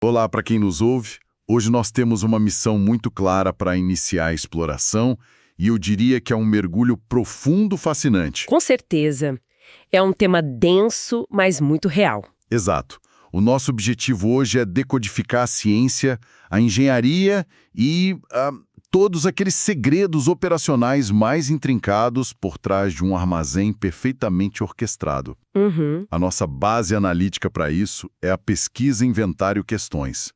Olá para quem nos ouve. Hoje nós temos uma missão muito clara para iniciar a exploração e eu diria que é um mergulho profundo fascinante. Com certeza. É um tema denso, mas muito real. Exato. O nosso objetivo hoje é decodificar a ciência, a engenharia e todos aqueles segredos operacionais mais intrincados por trás de um armazém perfeitamente orquestrado. Uhum. A nossa base analítica para isso é a pesquisa Inventário Questões,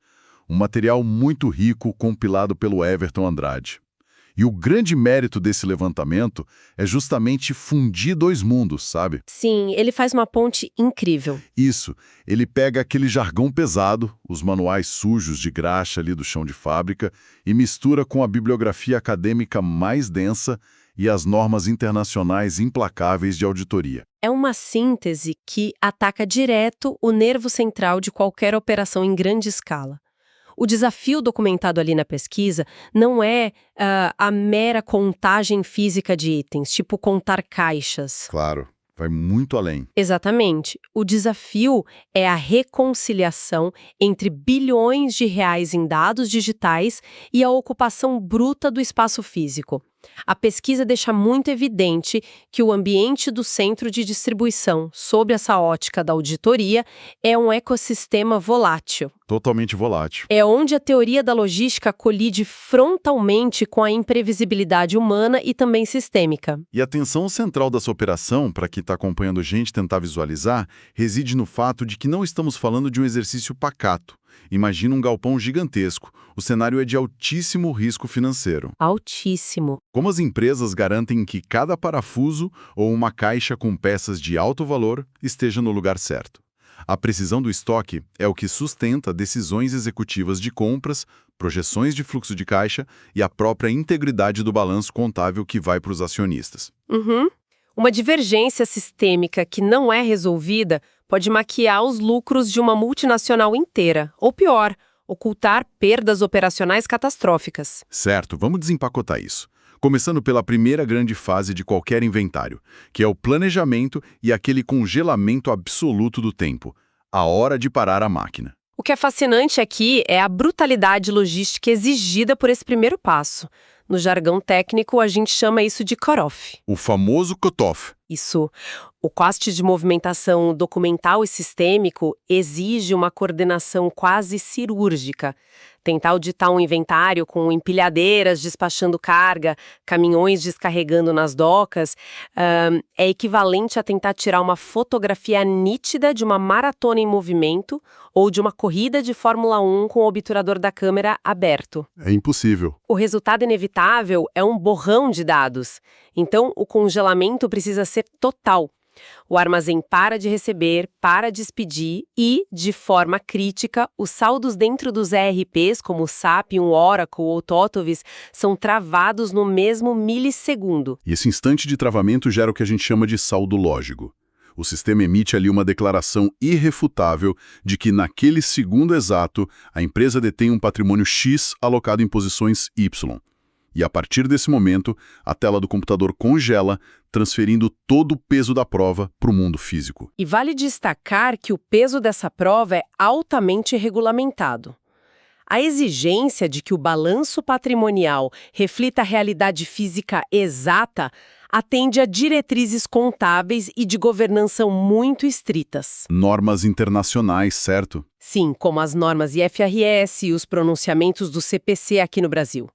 um material muito rico compilado pelo Everton Andrade. E o grande mérito desse levantamento é justamente fundir dois mundos, sabe? Sim, ele faz uma ponte incrível. Isso, ele pega aquele jargão pesado, os manuais sujos de graxa ali do chão de fábrica, e mistura com a bibliografia acadêmica mais densa e as normas internacionais implacáveis de auditoria. É uma síntese que ataca direto o nervo central de qualquer operação em grande escala. O desafio documentado ali na pesquisa não é a mera contagem física de itens, tipo contar caixas. Claro, vai muito além. Exatamente. O desafio é a reconciliação entre bilhões de reais em dados digitais e a ocupação bruta do espaço físico. A pesquisa deixa muito evidente que o ambiente do centro de distribuição, sob essa ótica da auditoria, é um ecossistema volátil. Totalmente volátil. É onde a teoria da logística colide frontalmente com a imprevisibilidade humana e também sistêmica. E a tensão central dessa operação, para quem está acompanhando a gente tentar visualizar, reside no fato de que não estamos falando de um exercício pacato. Imagina um galpão gigantesco. O cenário é de altíssimo risco financeiro. Altíssimo. Como as empresas garantem que cada parafuso ou uma caixa com peças de alto valor esteja no lugar certo? A precisão do estoque é o que sustenta decisões executivas de compras, projeções de fluxo de caixa e a própria integridade do balanço contábil que vai para os acionistas. Uhum. Uma divergência sistêmica que não é resolvida pode maquiar os lucros de uma multinacional inteira, ou pior, ocultar perdas operacionais catastróficas. Certo, vamos desempacotar isso. Começando pela primeira grande fase de qualquer inventário, que é o planejamento e aquele congelamento absoluto do tempo, a hora de parar a máquina. O que é fascinante aqui é a brutalidade logística exigida por esse primeiro passo. No jargão técnico, a gente chama isso de cut-off. O famoso cut-off. Isso. O coste de movimentação documental e sistêmico exige uma coordenação quase cirúrgica. Tentar auditar um inventário com empilhadeiras despachando carga, caminhões descarregando nas docas, é equivalente a tentar tirar uma fotografia nítida de uma maratona em movimento ou de uma corrida de Fórmula 1 com o obturador da câmera aberto. É impossível. O resultado inevitável é um borrão de dados. Então, o congelamento precisa ser total. O armazém para de receber, para de expedir e, de forma crítica, os saldos dentro dos ERPs, como o SAP, o Oracle ou o Totovis, são travados no mesmo milissegundo. E esse instante de travamento gera o que a gente chama de saldo lógico. O sistema emite ali uma declaração irrefutável de que, naquele segundo exato, a empresa detém um patrimônio X alocado em posições Y. E a partir desse momento, a tela do computador congela, transferindo todo o peso da prova para o mundo físico. E vale destacar que o peso dessa prova é altamente regulamentado. A exigência de que o balanço patrimonial reflita a realidade física exata atende a diretrizes contábeis e de governança muito estritas. Normas internacionais, certo? Sim, como as normas IFRS e os pronunciamentos do CPC aqui no Brasil.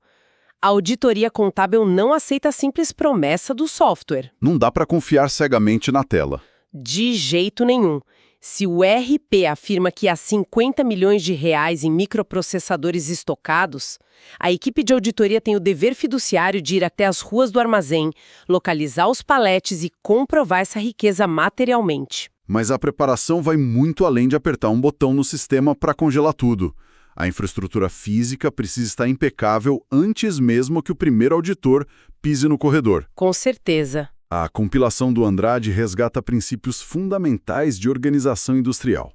A auditoria contábil não aceita a simples promessa do software. Não dá para confiar cegamente na tela. De jeito nenhum. Se o RP afirma que há 50 milhões de reais em microprocessadores estocados, a equipe de auditoria tem o dever fiduciário de ir até as ruas do armazém, localizar os paletes e comprovar essa riqueza materialmente. Mas a preparação vai muito além de apertar um botão no sistema para congelar tudo. A infraestrutura física precisa estar impecável antes mesmo que o primeiro auditor pise no corredor. Com certeza. A compilação do Andrade resgata princípios fundamentais de organização industrial.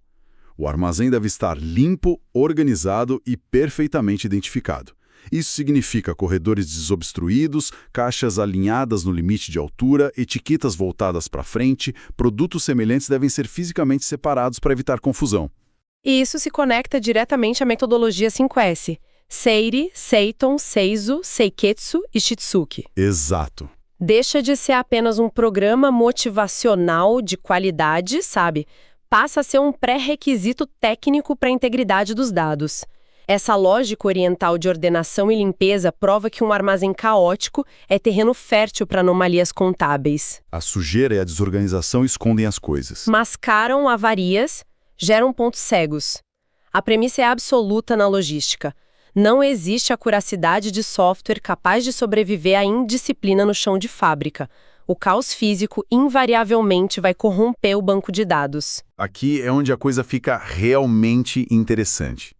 O armazém deve estar limpo, organizado e perfeitamente identificado. Isso significa corredores desobstruídos, caixas alinhadas no limite de altura, etiquetas voltadas para frente, produtos semelhantes devem ser fisicamente separados para evitar confusão. E isso se conecta diretamente à metodologia 5S. Seiri, Seiton, Seizo, Seiketsu e Shitsuki. Exato. Deixa de ser apenas um programa motivacional de qualidade, sabe? Passa a ser um pré-requisito técnico para a integridade dos dados. Essa lógica oriental de ordenação e limpeza prova que um armazém caótico é terreno fértil para anomalias contábeis. A sujeira e a desorganização escondem as coisas. Mascaram avarias, geram pontos cegos. A premissa é absoluta na logística. Não existe acuracidade de software capaz de sobreviver à indisciplina no chão de fábrica. O caos físico invariavelmente vai corromper o banco de dados. Aqui é onde a coisa fica realmente interessante.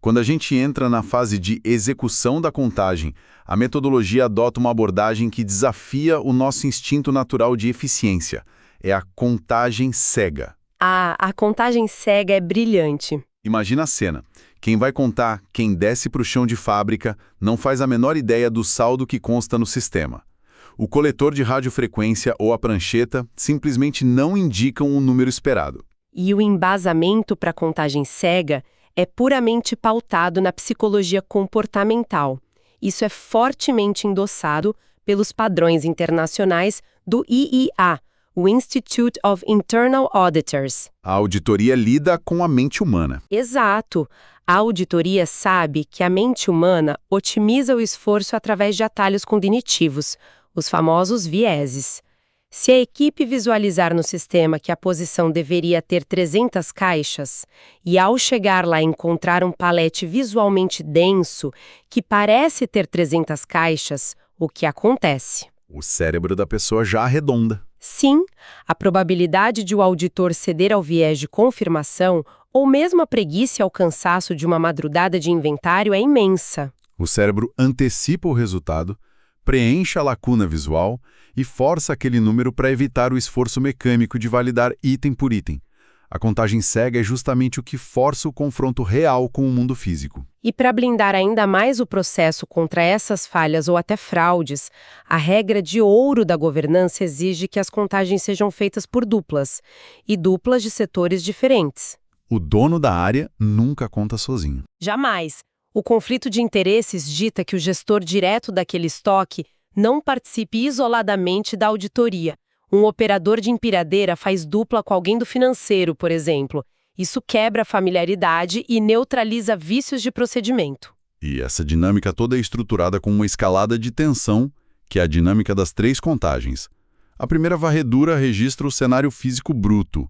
Quando a gente entra na fase de execução da contagem, a metodologia adota uma abordagem que desafia o nosso instinto natural de eficiência. É a contagem cega. A contagem cega é brilhante. Imagina a cena. Quem vai contar, quem desce para o chão de fábrica, não faz a menor ideia do saldo que consta no sistema. O coletor de radiofrequência ou a prancheta simplesmente não indicam o número esperado. E o embasamento para a contagem cega é puramente pautado na psicologia comportamental. Isso é fortemente endossado pelos padrões internacionais do IIA, o Institute of Internal Auditors. A auditoria lida com a mente humana. Exato. A auditoria sabe que a mente humana otimiza o esforço através de atalhos cognitivos, os famosos vieses. Se a equipe visualizar no sistema que a posição deveria ter 300 caixas, e ao chegar lá encontrar um palete visualmente denso que parece ter 300 caixas, o que acontece? O cérebro da pessoa já arredonda. Sim, a probabilidade de o auditor ceder ao viés de confirmação ou mesmo a preguiça e ao cansaço de uma madrugada de inventário é imensa. O cérebro antecipa o resultado, preenche a lacuna visual e força aquele número para evitar o esforço mecânico de validar item por item. A contagem cega é justamente o que força o confronto real com o mundo físico. E para blindar ainda mais o processo contra essas falhas ou até fraudes, a regra de ouro da governança exige que as contagens sejam feitas por duplas, e duplas de setores diferentes. O dono da área nunca conta sozinho. Jamais. O conflito de interesses dita que o gestor direto daquele estoque não participe isoladamente da auditoria. Um operador de empilhadeira faz dupla com alguém do financeiro, por exemplo. Isso quebra a familiaridade e neutraliza vícios de procedimento. E essa dinâmica toda é estruturada com uma escalada de tensão, que é a dinâmica das 3 contagens. A primeira varredura registra o cenário físico bruto.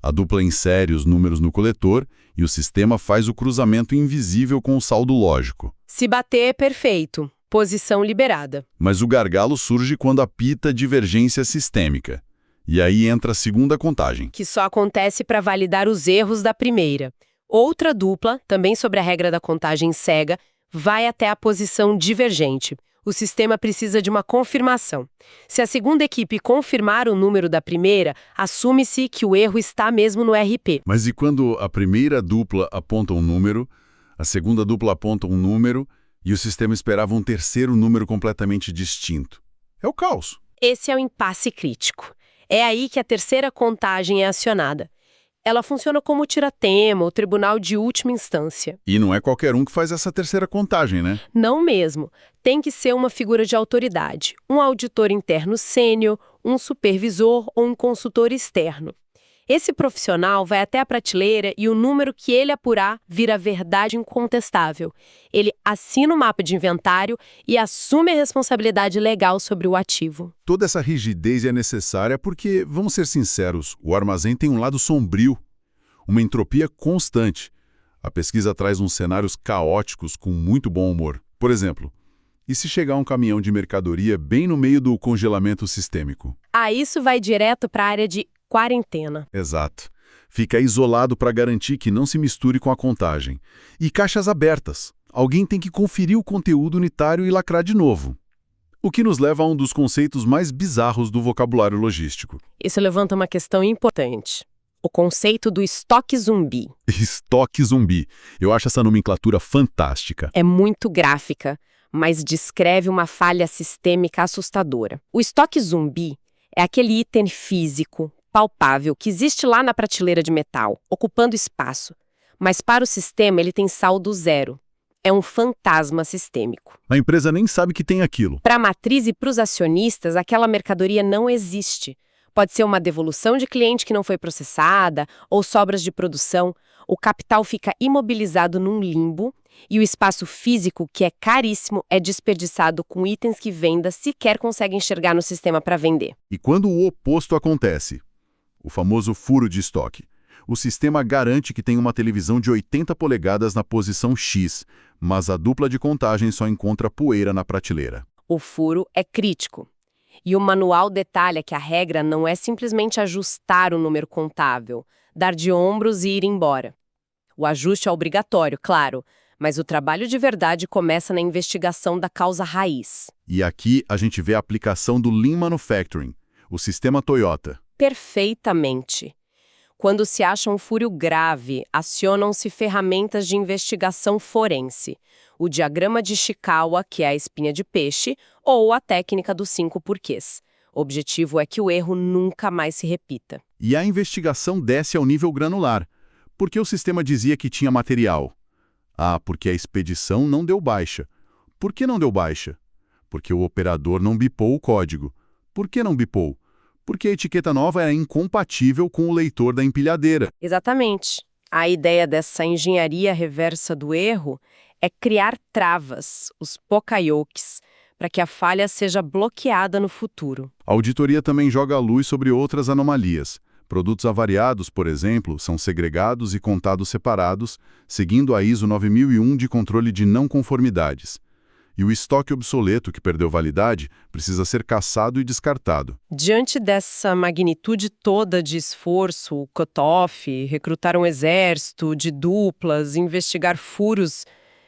A dupla insere os números no coletor e o sistema faz o cruzamento invisível com o saldo lógico. Se bater é perfeito. Posição liberada. Mas o gargalo surge quando apita divergência sistêmica. E aí entra a segunda contagem. Que só acontece para validar os erros da primeira. Outra dupla, também sobre a regra da contagem cega, vai até a posição divergente. O sistema precisa de uma confirmação. Se a segunda equipe confirmar o número da primeira, assume-se que o erro está mesmo no RP. Mas e quando a primeira dupla aponta um número, a segunda dupla aponta um número e o sistema esperava um terceiro número completamente distinto? É o caos. Esse é o impasse crítico. É aí que a terceira contagem é acionada. Ela funciona como o tiratema, o tribunal de última instância. E não é qualquer um que faz essa terceira contagem, né? Não mesmo. Tem que ser uma figura de autoridade, um auditor interno sênior, um supervisor ou um consultor externo. Esse profissional vai até a prateleira e o número que ele apurar vira verdade incontestável. Ele assina o mapa de inventário e assume a responsabilidade legal sobre o ativo. Toda essa rigidez é necessária porque, vamos ser sinceros, o armazém tem um lado sombrio, uma entropia constante. A pesquisa traz uns cenários caóticos com muito bom humor. Por exemplo, e se chegar um caminhão de mercadoria bem no meio do congelamento sistêmico? Isso vai direto para a área de quarentena. Exato. Fica isolado para garantir que não se misture com a contagem. E caixas abertas. Alguém tem que conferir o conteúdo unitário e lacrar de novo. O que nos leva a um dos conceitos mais bizarros do vocabulário logístico. Isso levanta uma questão importante. O conceito do estoque zumbi. Estoque zumbi. Eu acho essa nomenclatura fantástica. É muito gráfica, mas descreve uma falha sistêmica assustadora. O estoque zumbi é aquele item físico, palpável, que existe lá na prateleira de metal, ocupando espaço, Mas para o sistema ele tem saldo zero. É um fantasma sistêmico. A empresa nem sabe que tem aquilo. Para a matriz e para os acionistas, aquela mercadoria não existe. Pode ser uma devolução de cliente que não foi processada ou sobras de produção. O capital fica imobilizado num limbo e o espaço físico, que é caríssimo, é desperdiçado com itens que venda sequer consegue enxergar no sistema para vender. E quando o oposto acontece, o famoso furo de estoque, o sistema garante que tem uma televisão de 80 polegadas na posição X, mas a dupla de contagem só encontra poeira na prateleira. O furo é crítico. E o manual detalha que a regra não é simplesmente ajustar o número contável, dar de ombros e ir embora. O ajuste é obrigatório, claro, mas o trabalho de verdade começa na investigação da causa raiz. E aqui a gente vê a aplicação do Lean Manufacturing, o sistema Toyota. Perfeitamente. Quando se acha um furo grave, acionam-se ferramentas de investigação forense, o diagrama de Ishikawa, que é a espinha de peixe, ou a técnica dos 5 porquês. O objetivo é que o erro nunca mais se repita. E a investigação desce ao nível granular. Por que o sistema dizia que tinha material? Ah, porque a expedição não deu baixa. Por que não deu baixa? Porque o operador não bipou o código. Por que não bipou? Porque a etiqueta nova era incompatível com o leitor da empilhadeira. Exatamente. A ideia dessa engenharia reversa do erro é criar travas, os pokayokis, para que a falha seja bloqueada no futuro. A auditoria também joga a luz sobre outras anomalias. Produtos avariados, por exemplo, são segregados e contados separados, seguindo a ISO 9001 de controle de não conformidades. E o estoque obsoleto que perdeu validade precisa ser caçado e descartado. Diante dessa magnitude toda de esforço, o cut-off, recrutar um exército de duplas, investigar furos,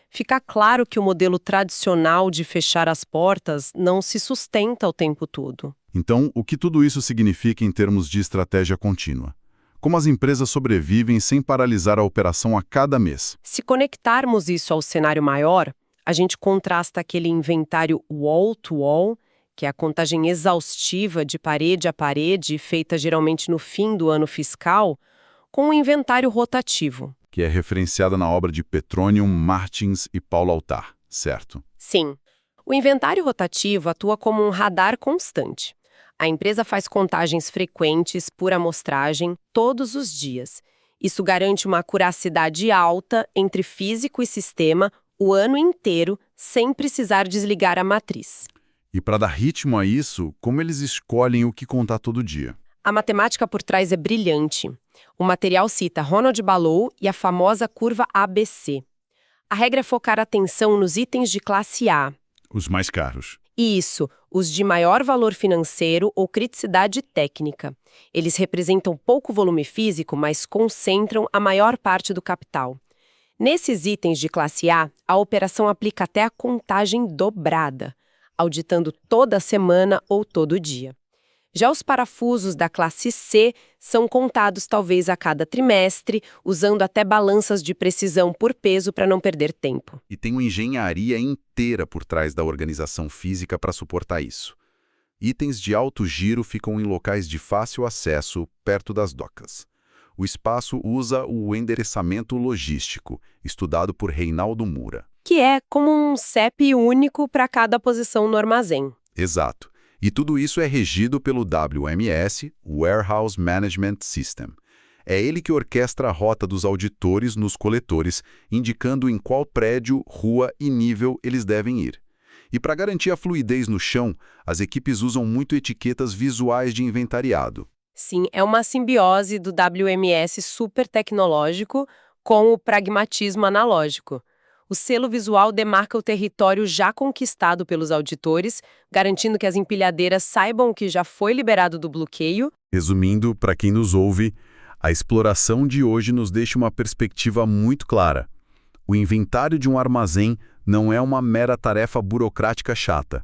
fica claro que o modelo tradicional de fechar as portas não se sustenta o tempo todo. Então, o que tudo isso significa em termos de estratégia contínua? Como as empresas sobrevivem sem paralisar a operação a cada mês? Se conectarmos isso ao cenário maior, a gente contrasta aquele inventário wall-to-wall, que é a contagem exaustiva de parede a parede, feita geralmente no fim do ano fiscal, com o inventário rotativo. Que é referenciada na obra de Petronium, Martins e Paulo Altar, certo? Sim. O inventário rotativo atua como um radar constante. A empresa faz contagens frequentes por amostragem todos os dias. Isso garante uma acuracidade alta entre físico e sistema o ano inteiro, sem precisar desligar a matriz. E para dar ritmo a isso, como eles escolhem o que contar todo dia? A matemática por trás é brilhante. O material cita Ronald Ballow e a famosa curva ABC. A regra é focar a atenção nos itens de classe A. Os mais caros. Isso, os de maior valor financeiro ou criticidade técnica. Eles representam pouco volume físico, mas concentram a maior parte do capital. Nesses itens de classe a operação aplica até a contagem dobrada, auditando toda semana ou todo dia. Já os parafusos da classe C são contados talvez a cada trimestre, usando até balanças de precisão por peso para não perder tempo. E tem uma engenharia inteira por trás da organização física para suportar isso. Itens de alto giro ficam em locais de fácil acesso, perto das docas. O espaço usa o endereçamento logístico, estudado por Reinaldo Mura. Que é como um CEP único para cada posição no armazém. Exato. E tudo isso é regido pelo WMS, Warehouse Management System. É ele que orquestra a rota dos auditores nos coletores, indicando em qual prédio, rua e nível eles devem ir. E para garantir a fluidez no chão, as equipes usam muito etiquetas visuais de inventariado. Sim, é uma simbiose do WMS super tecnológico com o pragmatismo analógico. O selo visual demarca o território já conquistado pelos auditores, garantindo que as empilhadeiras saibam o que já foi liberado do bloqueio. Resumindo, para quem nos ouve, a exploração de hoje nos deixa uma perspectiva muito clara. O inventário de um armazém não é uma mera tarefa burocrática chata.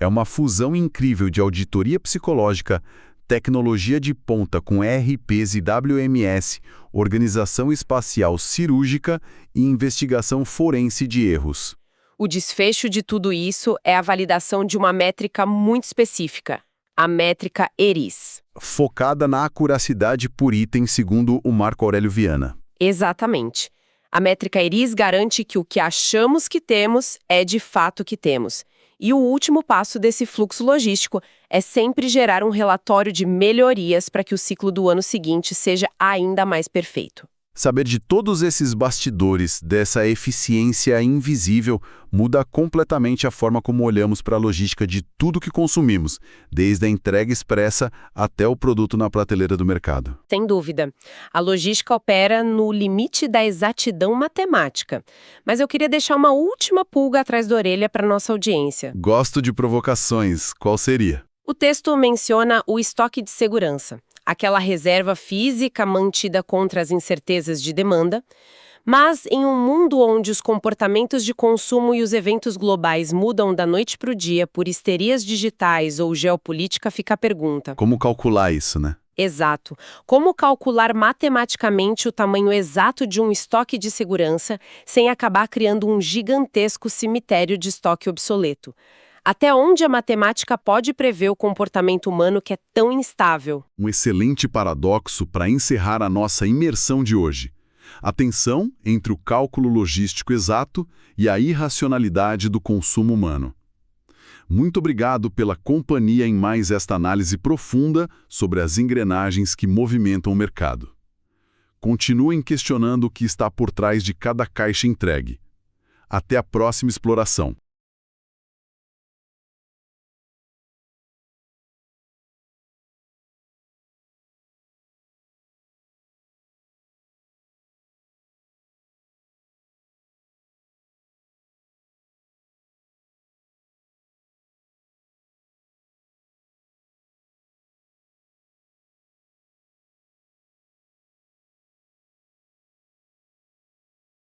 É uma fusão incrível de auditoria psicológica, tecnologia de ponta com ERPs e WMS, organização espacial cirúrgica e investigação forense de erros. O desfecho de tudo isso é a validação de uma métrica muito específica, a métrica ERIS. Focada na acuracidade por item segundo o Marco Aurélio Viana. Exatamente. A métrica IRIS garante que o que achamos que temos é de fato o que temos. E o último passo desse fluxo logístico é sempre gerar um relatório de melhorias para que o ciclo do ano seguinte seja ainda mais perfeito. Saber de todos esses bastidores, dessa eficiência invisível, muda completamente a forma como olhamos para a logística de tudo que consumimos, desde a entrega expressa até o produto na prateleira do mercado. Sem dúvida. A logística opera no limite da exatidão matemática. Mas eu queria deixar uma última pulga atrás da orelha para nossa audiência. Gosto de provocações. Qual seria? O texto menciona o estoque de segurança, aquela reserva física mantida contra as incertezas de demanda, mas em um mundo onde os comportamentos de consumo e os eventos globais mudam da noite para o dia por histerias digitais ou geopolítica, fica a pergunta. Como calcular isso, né? Exato. Como calcular matematicamente o tamanho exato de um estoque de segurança sem acabar criando um gigantesco cemitério de estoque obsoleto? Até onde a matemática pode prever o comportamento humano que é tão instável? Um excelente paradoxo para encerrar a nossa imersão de hoje. A tensão entre o cálculo logístico exato e a irracionalidade do consumo humano. Muito obrigado pela companhia em mais esta análise profunda sobre as engrenagens que movimentam o mercado. Continuem questionando o que está por trás de cada caixa entregue. Até a próxima exploração.